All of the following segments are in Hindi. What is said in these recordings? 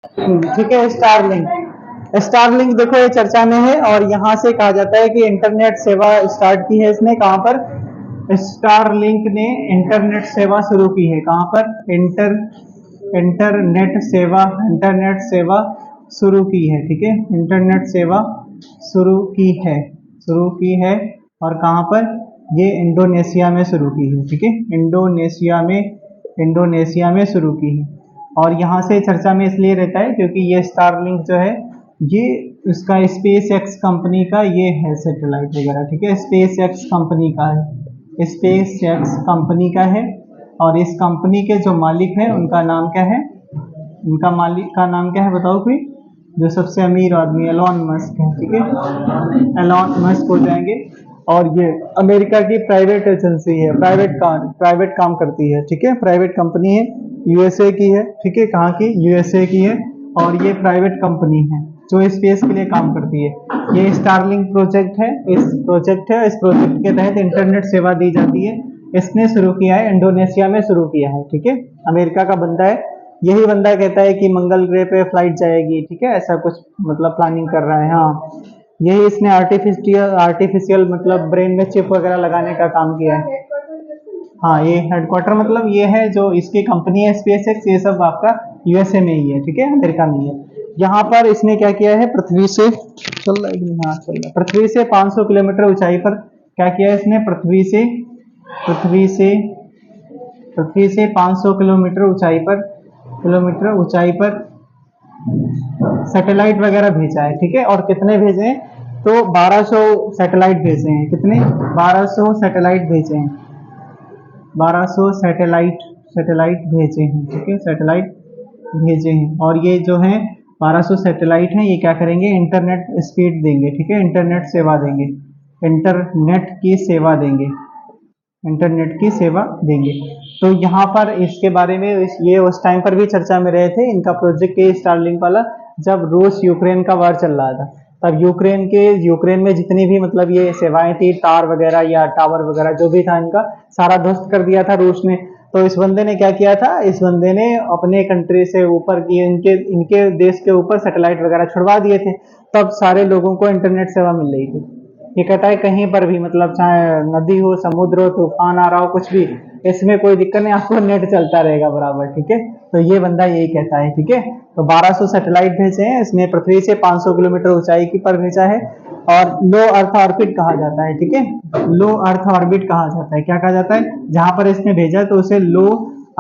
ठीक है। स्टारलिंक देखो ये चर्चा में है और यहाँ से कहा जाता है कि इंटरनेट सेवा स्टार्ट की है इसने, कहाँ पर? स्टारलिंक ने इंटरनेट सेवा शुरू की है, कहाँ पर? इंटरनेट सेवा शुरू की है। ठीक है, इंटरनेट सेवा शुरू की है, शुरू की है। और कहाँ पर? ये इंडोनेशिया में शुरू की है। ठीक है, इंडोनेशिया में शुरू की है। और यहाँ से चर्चा में इसलिए रहता है क्योंकि ये स्टारलिंक जो है ये इसका स्पेस एक्स कंपनी का ये है सैटेलाइट वगैरह। ठीक है, स्पेस एक्स कंपनी का है, स्पेस एक्स कंपनी का है। और इस कंपनी के जो मालिक है उनका नाम क्या है? उनका मालिक का नाम क्या है बताओ कोई? जो सबसे अमीर आदमी एलॉन मस्क है। ठीक है, एलॉन मस्क हो जाएंगे। और ये अमेरिका की प्राइवेट एजेंसी है, प्राइवेट काम करती है। ठीक है, प्राइवेट कंपनी है, यूएसए की है। ठीक है, कहाँ की? यूएसए की है। और ये प्राइवेट कंपनी है जो स्पेस के लिए काम करती है। ये स्टारलिंक प्रोजेक्ट है, इस प्रोजेक्ट के तहत इंटरनेट सेवा दी जाती है। इसने शुरू किया है, इंडोनेशिया में शुरू किया है। ठीक है, अमेरिका का बंदा है। यही बंदा कहता है कि मंगल ग्रह पे फ्लाइट जाएगी। ठीक है, ऐसा कुछ मतलब प्लानिंग कर रहा है। हाँ, यही इसने आर्टिफिशियल मतलब ब्रेन में चिप वगैरह लगाने का काम किया है। हाँ, ये हेडक्वार्टर मतलब ये है जो इसकी कंपनी है स्पेस एक्स, ये सब आपका यूएसए में ही है। ठीक है, अमेरिका में ही है। यहाँ पर इसने क्या किया है? पृथ्वी से चल रहा है कि नहीं? हाँ चल रहा है। पृथ्वी से 500 किलोमीटर ऊंचाई पर क्या किया है इसने? पृथ्वी से पृथ्वी से 500 किलोमीटर ऊंचाई पर सैटेलाइट वगैरह भेजा है। ठीक है, और कितने भेजे हैं? तो 1200 सैटेलाइट भेजे हैं। कितने? 1200 सैटेलाइट भेजे हैं। 1200 सैटेलाइट भेजे हैं। ठीक है, सैटेलाइट भेजे हैं। और ये जो है 1200 सैटेलाइट हैं, ये क्या करेंगे? इंटरनेट स्पीड देंगे। ठीक है, इंटरनेट सेवा देंगे, इंटरनेट की सेवा देंगे, इंटरनेट की सेवा देंगे। तो यहाँ पर इसके बारे में ये उस टाइम पर भी चर्चा में रहे थे, इनका प्रोजेक्ट ये स्टारलिंक वाला, जब रूस यूक्रेन का वार चल रहा था। तब यूक्रेन में जितनी भी मतलब ये सेवाएं थी, तार वगैरह या टावर वगैरह जो भी था, इनका सारा ध्वस्त कर दिया था रूस ने। तो इस बंदे ने क्या किया था? इस बंदे ने अपने कंट्री से ऊपर की इनके इनके देश के ऊपर सैटेलाइट वगैरह छुड़वा दिए थे। तब सारे लोगों को इंटरनेट सेवा मिल रही थी। ये कहता है कहीं पर भी मतलब चाहे नदी हो, समुद्र हो, तूफान आ रहा हो, कुछ भी, इसमें कोई दिक्कत नहीं, आपको नेट चलता रहेगा बराबर। ठीक है, तो ये बंदा यही कहता है। ठीक है, तो 1200 सैटेलाइट भेजे हैं इसने, पृथ्वी से 500 किलोमीटर ऊंचाई की पर भेजा है। और लो अर्थ ऑर्बिट कहा जाता है। ठीक है, लो अर्थ ऑर्बिट कहा जाता है। क्या कहा जाता है? जहां पर इसने भेजा तो उसे लो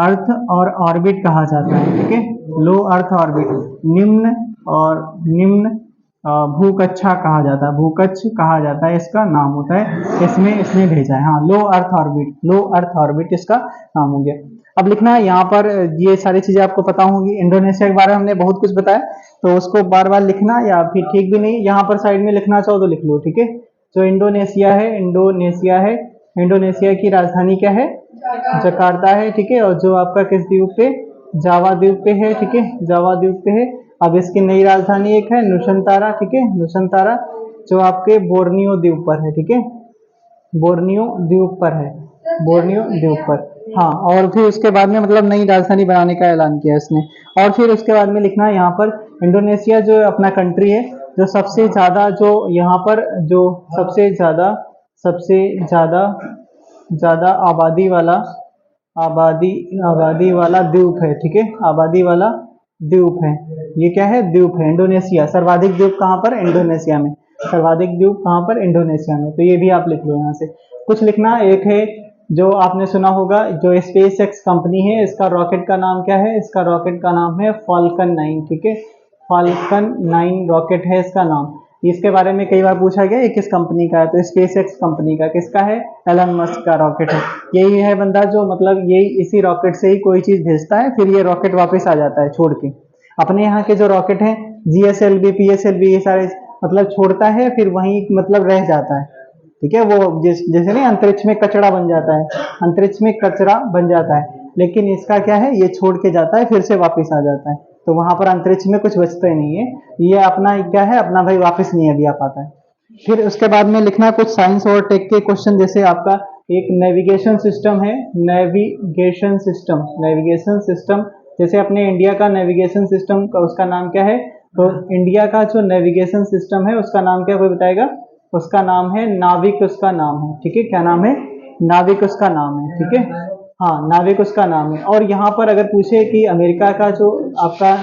अर्थ और ऑर्बिट कहा जाता है। ठीक है, लो अर्थ ऑर्बिट, निम्न भूकक्षा कहा जाता है, भूकक्ष कहा जाता है, इसका नाम होता है। इसमें इसने भेजा है। हाँ, लो अर्थ ऑर्बिट इसका नाम हो गया। अब लिखना है यहाँ पर, ये सारी चीजें आपको पता होंगी। इंडोनेशिया के बारे में हमने बहुत कुछ बताया, तो उसको बार बार लिखना या फिर ठीक भी नहीं, यहाँ पर साइड में लिखना चाहो तो लिख लो। ठीक है, जो इंडोनेशिया की राजधानी क्या है? जकार्ता है। ठीक है, और जो आपका किस द्वीप पे? जावा द्वीप पे है। ठीक है, जावा द्वीप पे है। अब इसकी नई राजधानी एक है नुसंतारा। ठीक है, नुसंतारा जो आपके बोर्नियो द्वीप पर है। ठीक है, बोर्नियो द्वीप पर है, बोर्नियो द्वीप पर। हाँ, और फिर उसके बाद में मतलब नई राजधानी बनाने का ऐलान किया इसने। और फिर उसके बाद में लिखना है यहाँ पर, इंडोनेशिया जो अपना कंट्री है, जो सबसे ज्यादा जो यहाँ पर जो सबसे ज्यादा ज्यादा आबादी वाला द्वीप है। ठीक है, आबादी वाला द्वीप है। ये क्या है? द्वीप है, इंडोनेशिया। सर्वाधिक द्वीप कहाँ पर? इंडोनेशिया में। सर्वाधिक द्वीप कहाँ पर? इंडोनेशिया में। तो ये भी आप लिख लो यहाँ से। कुछ लिखना एक है जो आपने सुना होगा, जो स्पेस एक्स कंपनी है, इसका रॉकेट का नाम क्या है? इसका रॉकेट का नाम है फाल्कन 9। ठीक है, फाल्कन 9 रॉकेट है इसका नाम। इसके बारे में कई बार पूछा गया, ये किस कंपनी का है? तो स्पेस एक्स कंपनी का। किसका है? एलन मस्क का रॉकेट है। यही है बंदा जो मतलब यही इसी रॉकेट से ही कोई चीज भेजता है, फिर ये रॉकेट वापस आ जाता है छोड़ के। अपने यहाँ के जो रॉकेट हैं, जीएसएलवी, पीएसएलवी, ये सारे मतलब छोड़ता है, फिर वहीं मतलब रह जाता है। ठीक है, वो जैसे नहीं अंतरिक्ष में कचरा बन जाता है, अंतरिक्ष में कचरा बन जाता है, लेकिन इसका क्या है? ये छोड़ के जाता है, फिर से वापस आ जाता है। तो वहां पर अंतरिक्ष में कुछ बचता ही नहीं है। ये अपना क्या है? अपना भाई वापस नहीं अभी आ पाता है। फिर उसके बाद में लिखना कुछ साइंस और टेक के क्वेश्चन, जैसे आपका एक नेविगेशन सिस्टम है, नेविगेशन सिस्टम जैसे अपने इंडिया का नेविगेशन सिस्टम का उसका नाम क्या है, तो इंडिया का जो नेविगेशन सिस्टम है उसका नाम क्या, कोई बताएगा? उसका नाम है नाविक, उसका नाम है, ठीक है। क्या नाम है? नाविक उसका नाम है, ठीक है। हाँ, नाविक उसका नाम है। और यहाँ पर अगर पूछे कि अमेरिका का जो आपका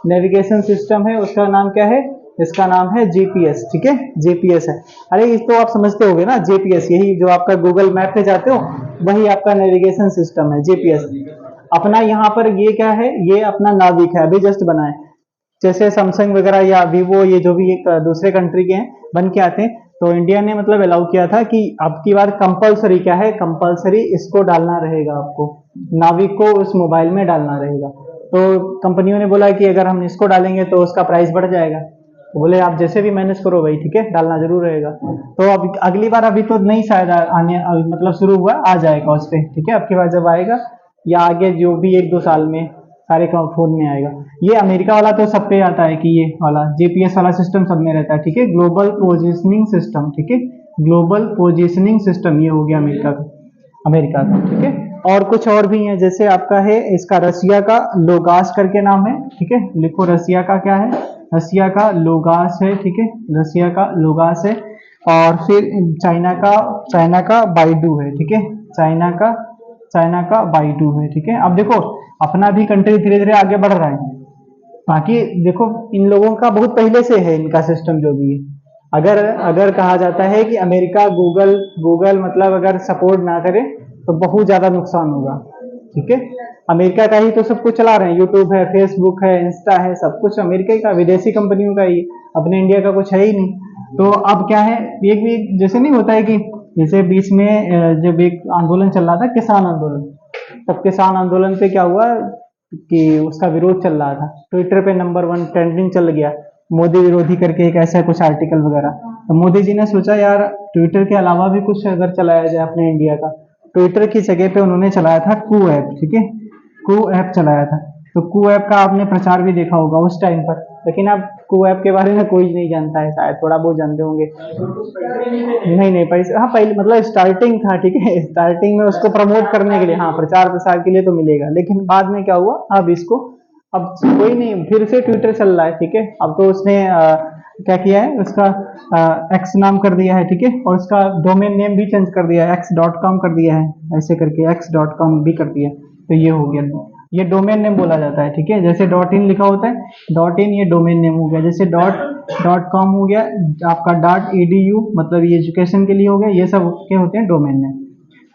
नेविगेशन सिस्टम है उसका नाम क्या है, इसका नाम है जीपीएस, ठीक है, जीपीएस है। अरे इस तो आप समझते होगे ना, जीपीएस यही जो आपका गूगल मैप पे जाते हो वही आपका नेविगेशन सिस्टम है, जीपीएस। अपना यहाँ पर ये क्या है, ये अपना नाविक है, अभी जस्ट बना है। जैसे सैमसंग वगैरह या वीवो, ये जो भी एक दूसरे कंट्री के हैं बन के आते हैं, तो इंडिया ने मतलब अलाउ किया था कि अब की बार कंपलसरी क्या है, कंपलसरी इसको डालना रहेगा, आपको नाविक को उस मोबाइल में डालना रहेगा। तो कंपनियों ने बोला कि अगर हम इसको डालेंगे तो उसका प्राइस बढ़ जाएगा, तो बोले आप जैसे भी मैनेज करो भाई, ठीक है, डालना जरूर रहेगा। तो अब अगली बार, अभी तो नहीं शायद आने मतलब शुरू हुआ, आ जाएगा उस पर, ठीक है। अब की बार जब आएगा या आगे जो भी 1-2 साल में सारे फोन में आएगा। ये अमेरिका वाला तो सब पे आता है कि ये वाला जीपीएस वाला सिस्टम सब में रहता है, ठीक है, ग्लोबल पोजिशनिंग सिस्टम, ठीक है, ग्लोबल पोजिशनिंग सिस्टम ये हो गया अमेरिका का, अमेरिका का, ठीक है। और कुछ और भी है, जैसे आपका है इसका रसिया का लोगास करके नाम है, ठीक है, लिखो रसिया का क्या है, रसिया का लोगास है, ठीक है, रसिया का लोगास है। और फिर चाइना का बाइडू है, ठीक है, चाइना का बाइडू है, ठीक है। अब देखो अपना भी कंट्री धीरे धीरे आगे बढ़ रहा है, बाकी देखो इन लोगों का बहुत पहले से है इनका सिस्टम जो भी है। अगर अगर कहा जाता है कि अमेरिका गूगल गूगल मतलब अगर सपोर्ट ना करे तो बहुत ज्यादा नुकसान होगा, ठीक है। अमेरिका का ही तो सब कुछ चला रहे हैं, यूट्यूब है, फेसबुक है, इंस्टा है, सब कुछ अमेरिका का, विदेशी कंपनियों का ही, अपने इंडिया का कुछ है ही नहीं। तो अब क्या है, एक भी जैसे नहीं होता है कि जैसे बीच में जब एक आंदोलन चल रहा था, किसान आंदोलन, तब किसान आंदोलन पे क्या हुआ कि उसका विरोध चल रहा था, ट्विटर पे नंबर 1 ट्रेंडिंग चल गया, मोदी विरोधी करके एक ऐसा कुछ आर्टिकल वगैरह। तो मोदी जी ने सोचा यार ट्विटर के अलावा भी कुछ अगर चलाया जाए अपने इंडिया का, ट्विटर की जगह पे उन्होंने चलाया था कू ऐप, ठीक है, कू ऐप चलाया था। तो कू ऐप का आपने प्रचार भी देखा होगा उस टाइम पर, लेकिन अब कू ऐप के बारे में कोई नहीं जानता है, शायद थोड़ा बहुत जानते होंगे। नहीं नहीं, पैसे, हाँ पहले मतलब स्टार्टिंग था, ठीक है, स्टार्टिंग में उसको प्रमोट करने के लिए, हाँ प्रचार प्रसार के लिए तो मिलेगा, लेकिन बाद में क्या हुआ, अब इसको अब कोई नहीं, फिर से ट्विटर चल रहा है, ठीक है। अब तो उसने क्या किया है, उसका एक्स नाम कर दिया है, ठीक है, और उसका डोमेन नेम भी चेंज कर दिया है, x.com कर दिया है, ऐसे करके x.com भी कर दिया। तो ये हो गया, ये डोमेन नेम बोला जाता है, ठीक है। जैसे .in लिखा होता है, .in ये डोमेन नेम हो गया। जैसे .com हो गया, आपका .edu मतलब ये एजुकेशन के लिए हो गया, ये सब के होते हैं डोमेन नेम।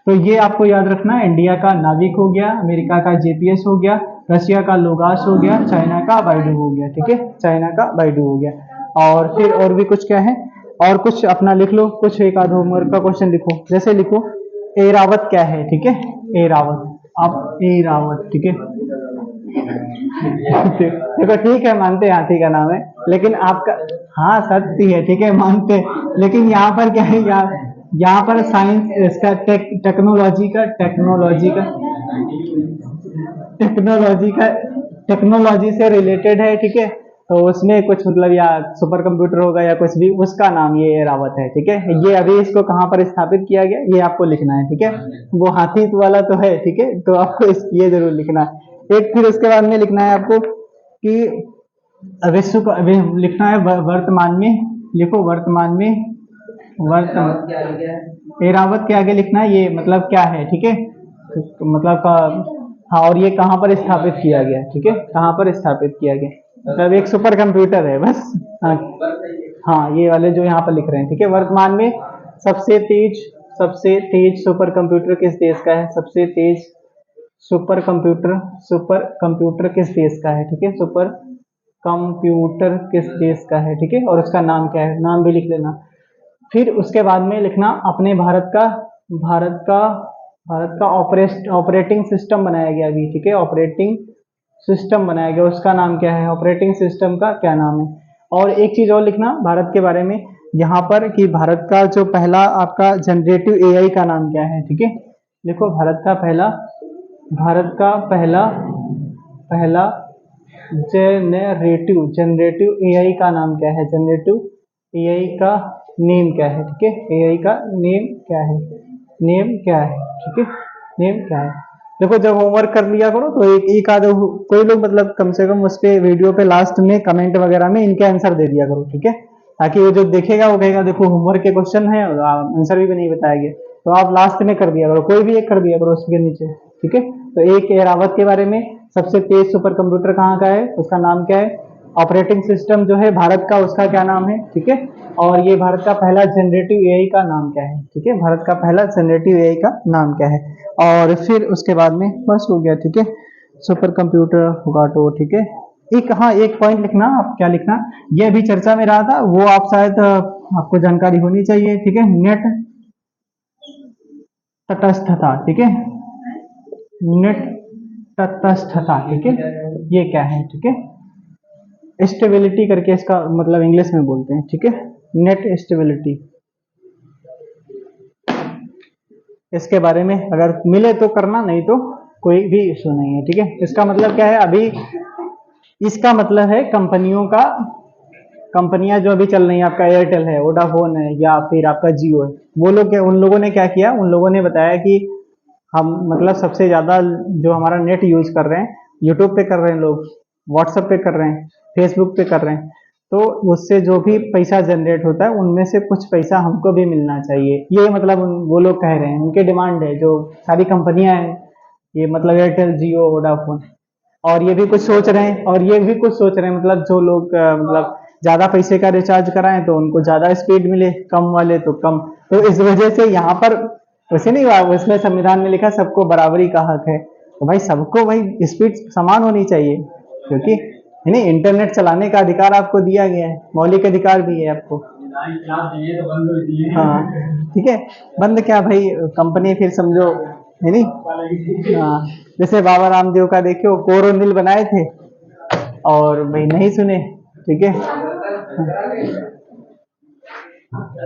तो ये आपको याद रखना है, इंडिया का नाविक हो गया, अमेरिका का जीपीएस हो गया, रशिया का लोगास हो गया, चाइना का बाइडू हो गया, ठीक है, चाइना का बाइडू हो गया। और फिर और भी कुछ क्या है, और कुछ अपना लिख लो, कुछ एक आध होमवर्क का क्वेश्चन लिखो, जैसे लिखो एरावत क्या है, ठीक है, एरावत, आप एरावत, ठीक है। देखो ठीक है, मानते हैं हाथी का नाम है, लेकिन आपका, हाँ सत्य है, ठीक है, मानते हैं। लेकिन यहाँ पर क्या है, यहाँ पर साइंस इसका टेक्नोलॉजी का टेक्नोलॉजी से रिलेटेड है, ठीक है। तो उसमें कुछ मतलब या सुपर कंप्यूटर होगा या कुछ भी, उसका नाम ये एरावत है, ठीक है। ये अभी इसको कहाँ पर स्थापित किया गया ये आपको लिखना है, ठीक है। वो हाथी वाला तो है, ठीक है, तो आपको ये जरूर लिखना है। एक फिर उसके बाद में लिखना है आपको कि विश्व को अभी लिखना है वर्तमान में, लिखो वर्तमान में, वर्तमान एरावत के आगे लिखना है ये मतलब क्या है, ठीक है, मतलब हाँ, और ये कहाँ पर स्थापित किया गया, ठीक है, कहाँ पर स्थापित किया गया, मतलब एक सुपर कंप्यूटर है बस। हाँ, हाँ ये वाले जो यहाँ पर लिख रहे हैं, ठीक है। वर्तमान में सबसे तेज सुपर कंप्यूटर किस देश का है, सबसे तेज सुपर कंप्यूटर किस देश का है, ठीक है, सुपर कंप्यूटर किस देश का है, ठीक है, और उसका नाम क्या है, नाम भी लिख लेना। फिर उसके बाद में लिखना अपने भारत का ऑपरेटिंग सिस्टम बनाया गया अभी, ठीक है, ऑपरेटिंग सिस्टम बनाया गया, उसका नाम क्या है, ऑपरेटिंग सिस्टम का क्या नाम है। और एक चीज और लिखना भारत के बारे में यहाँ पर कि भारत का जो पहला आपका जनरेटिव एआई का नाम क्या है, ठीक है। लिखो भारत का पहला जनरेटिव एआई का नाम क्या है, जनरेटिव एआई का नेम क्या है, ठीक है, एआई का नेम क्या है, नेम क्या है, ठीक है, नेम क्या है। देखो जब होमवर्क कर लिया करो तो एक आध कोई लोग मतलब कम से कम उस पे वीडियो पे लास्ट में कमेंट वगैरह में इनके आंसर दे दिया करो, ठीक है, ताकि वो जो देखेगा वो कहेगा देखो होमवर्क के क्वेश्चन है और आंसर भी नहीं बताया गया, तो आप लास्ट में कर दिया करो, कोई भी एक कर दिया करो उसके नीचे, ठीक है। तो एक एरावत के बारे में, सबसे तेज सुपर कंप्यूटर कहाँ का है, उसका नाम क्या है, ऑपरेटिंग सिस्टम जो है भारत का उसका क्या नाम है, ठीक है, और ये भारत का पहला जनरेटिव एआई का नाम क्या है, ठीक है, भारत का पहला जनरेटिव एआई का नाम क्या है। और फिर उसके बाद में बस हो गया, ठीक है, सुपर कंप्यूटर होगा तो, ठीक है। एक, हाँ, एक पॉइंट लिखना, आप क्या लिखना, ये अभी चर्चा में रहा था वो आप शायद आपको जानकारी होनी चाहिए, ठीक है, नेट तटस्थता, ठीक है, नेट तटस्थता, ठीक है, ये क्या है, ठीक है, स्टेबिलिटी करके इसका मतलब इंग्लिश में बोलते हैं, ठीक है, नेट स्टेबिलिटी। इसके बारे में अगर मिले तो करना, नहीं तो कोई भी इशू नहीं है, ठीक है। इसका मतलब क्या है अभी, इसका मतलब है कंपनियों का, कंपनियां जो अभी चल रही हैं, आपका एयरटेल है, वोडाफोन है, या फिर आपका जियो है, वो लोग उन लोगों ने क्या किया, उन लोगों ने बताया कि हम मतलब सबसे ज्यादा जो हमारा नेट यूज कर रहे हैं, यूट्यूब पे कर रहे हैं लोग, व्हाट्सएप पे कर रहे हैं, फेसबुक पे कर रहे हैं, तो उससे जो भी पैसा जनरेट होता है उनमें से कुछ पैसा हमको भी मिलना चाहिए, ये मतलब वो लोग कह रहे हैं, उनके डिमांड है, जो सारी कंपनियां हैं, ये मतलब एयरटेल, जियो, वोडाफोन, और ये भी कुछ सोच रहे हैं, और ये भी कुछ सोच रहे हैं, मतलब जो लोग मतलब ज्यादा पैसे का रिचार्ज कराएं तो उनको ज्यादा स्पीड मिले, कम वाले तो कम, तो इस वजह से यहाँ पर वैसे नहीं हुआ, उसमें संविधान में लिखा सबको बराबरी का हक है, तो भाई सबको भाई स्पीड समान होनी चाहिए, क्योंकि नहीं, इंटरनेट चलाने का अधिकार आपको दिया गया है, मौलिक अधिकार भी है आपको। हाँ, ठीक है, बंद क्या भाई, कंपनी फिर समझो, है नहीं, हाँ, जैसे बाबा रामदेव का देखियो, कोरोनिल बनाए थे और भाई नहीं सुने, ठीक है,